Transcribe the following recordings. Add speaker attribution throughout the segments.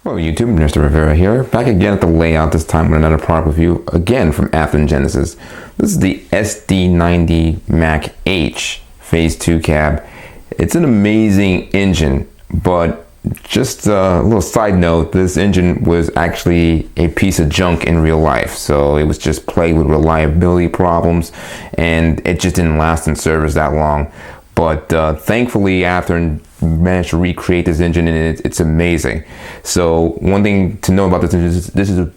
Speaker 1: Hello YouTube, Mr. Rivera here, back again at the layout, this time with another product review, again from Athearn Genesis. This is the SD90MAC-H Phase 2 cab. It's an amazing engine, but just a little side note, this engine was actually a piece of junk in real life. So it was just plagued with reliability problems, and it just didn't last in service that long. But thankfully, Athearn managed to recreate this engine, and it's amazing. So one thing to know about this engine is this is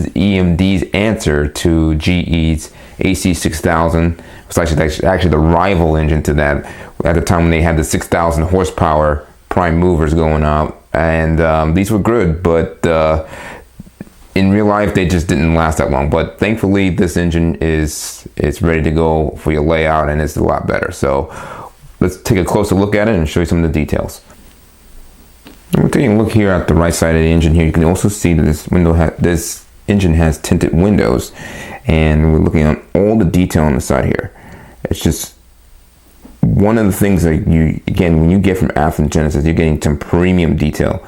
Speaker 1: EMD's answer to GE's AC6000. It's actually the rival engine to that. At the time when they had the 6,000 horsepower prime movers going out, and these were good, but in real life they just didn't last that long. But thankfully this engine is ready to go for your layout, and it's a lot better. So let's take a closer look at it and show you some of the details. We're taking a look here at the right side of the engine here. You can also see that this engine has tinted windows, and we're looking at all the detail on the side here. It's just one of the things that when you get from Athearn Genesis, you're getting some premium detail.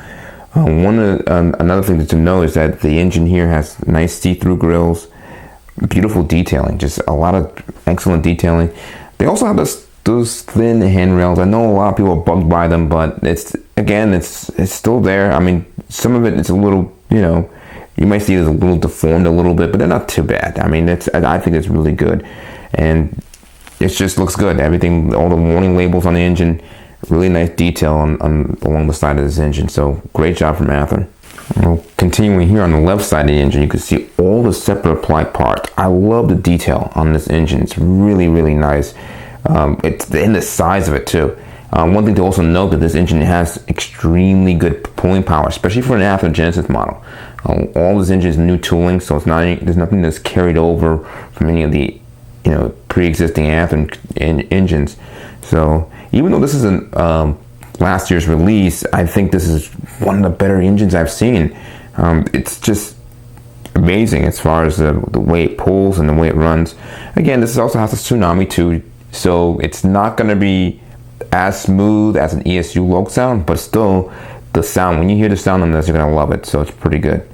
Speaker 1: Another thing to know is that the engine here has nice see-through grills, beautiful detailing, just a lot of excellent detailing. They also have those thin handrails. I know a lot of people are bugged by them, but it's still there. I mean, some of it's a little, you might see it as a little deformed a little bit, but they're not too bad. I mean, I think it's really good, and it just looks good. Everything, all the warning labels on the engine, really nice detail along the side of this engine. So great job from Athearn. Well, continuing here on the left side of the engine, you can see all the separate applied parts. I love the detail on this engine. It's really, really nice. It's in the size of it too. One thing to also note that this engine has extremely good pulling power, especially for an Athearn Genesis model. All this engine is new tooling, so there's nothing that's carried over from any of the pre-existing Athearn engines. So even though this isn't last year's release, I think this is one of the better engines I've seen. It's just amazing as far as the way it pulls and the way it runs. Again, this also has a Tsunami 2, so it's not going to be as smooth as an ESU log sound, but still the sound, when you hear the sound on this, you're going to love it. So it's pretty good.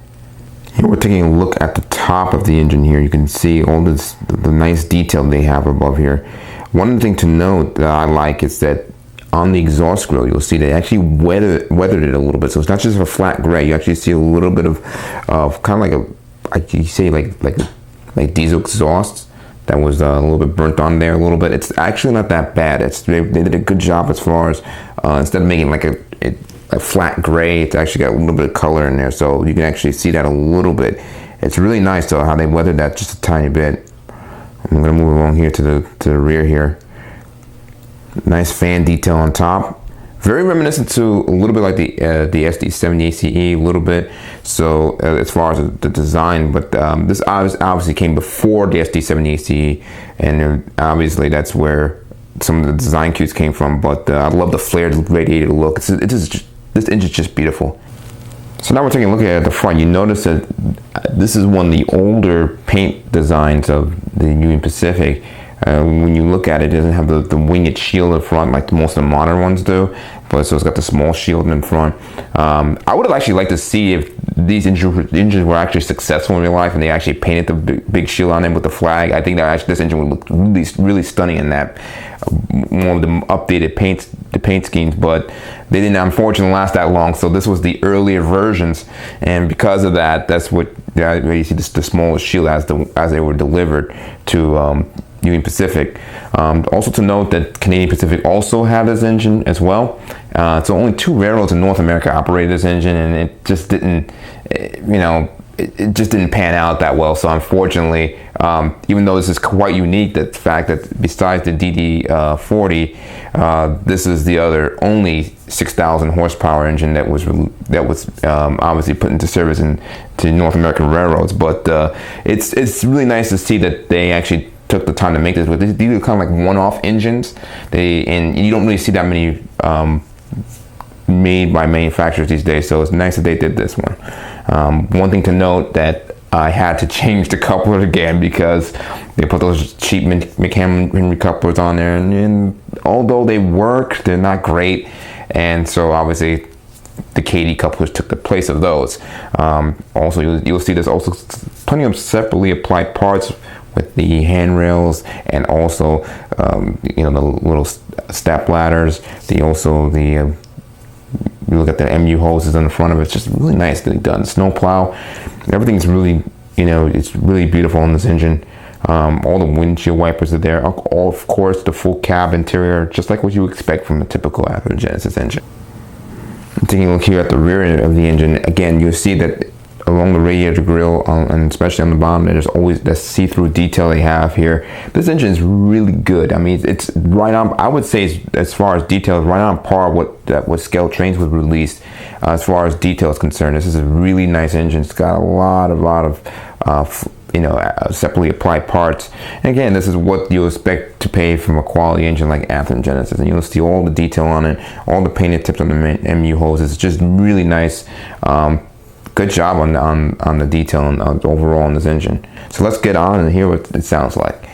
Speaker 1: Here we're taking a look at the top of the engine here. You can see all the nice detail they have above here. One thing to note that I like is that on the exhaust grill, you'll see they actually weathered it a little bit. So it's not just a flat gray. You actually see a little bit of kind of like like diesel exhaust that was a little bit burnt on there a little bit. It's actually not that bad. They did a good job as far as instead of making like a flat gray, it's actually got a little bit of color in there. So you can actually see that a little bit. It's really nice though how they weathered that just a tiny bit. I'm going to move along here to the rear here. Nice fan detail on top. Very reminiscent to a little bit like the SD90MAC-H a little bit. So as far as the design, but this obviously came before the SD90MAC-H, and obviously that's where some of the design cues came from. But I love the flared radiator look. This engine's just beautiful. So now we're taking a look at the front. You notice that this is one of the older paint designs of the Union Pacific. When you look at it, it doesn't have the winged shield in front like most of the modern ones do, but so it's got the small shield in front. I would have actually liked to see if these engines were actually successful in real life and they actually painted the big shield on them with the flag. I think that this engine would look really, really stunning in that. One of the updated paint schemes, but they didn't unfortunately last that long. So this was the earlier versions, and because of that, that's what you see the smallest shield as they were delivered to Union Pacific. Also to note that Canadian Pacific also had this engine as well. So only 2 railroads in North America operated this engine, and it just didn't, it just didn't pan out that well. So unfortunately, even though this is quite unique, the fact that besides the DD40, this is the only 6,000 horsepower engine that was obviously put into service to North American railroads. But it's really nice to see that they actually took the time to make this. But these are kind of like one-off engines. And you don't really see that many made by manufacturers these days. So it's nice that they did this one. One thing to note that I had to change the coupler again because they put those cheap McHenry couplers on there, and although they work, they're not great. And so obviously the KD couplers took the place of those. Also, you'll see there's also plenty of separately applied parts with the handrails, and also you know, the little step ladders. You look at the MU hoses on the front of it. It's just really nicely done. Snow plow, everything's really, you know, it's really beautiful on this engine. All the windshield wipers are there. All, of course, the full cab interior, just like what you expect from a typical Athearn Genesis engine. Taking a look here at the rear of the engine, again, you'll see that along the radiator grille, and especially on the bottom, there's always that see-through detail they have here. This engine is really good. I mean, it's right on, I would say, as far as detail, right on par with what Scale Trains would release as far as detail is concerned. This is a really nice engine. It's got a lot of you know, separately applied parts. And again, this is what you'll expect to pay from a quality engine like Athearn Genesis. And you'll see all the detail on it, all the painted tips on the MU hoses. It's just really nice. Good job on the detail and overall on this engine. So let's get on and hear what it sounds like.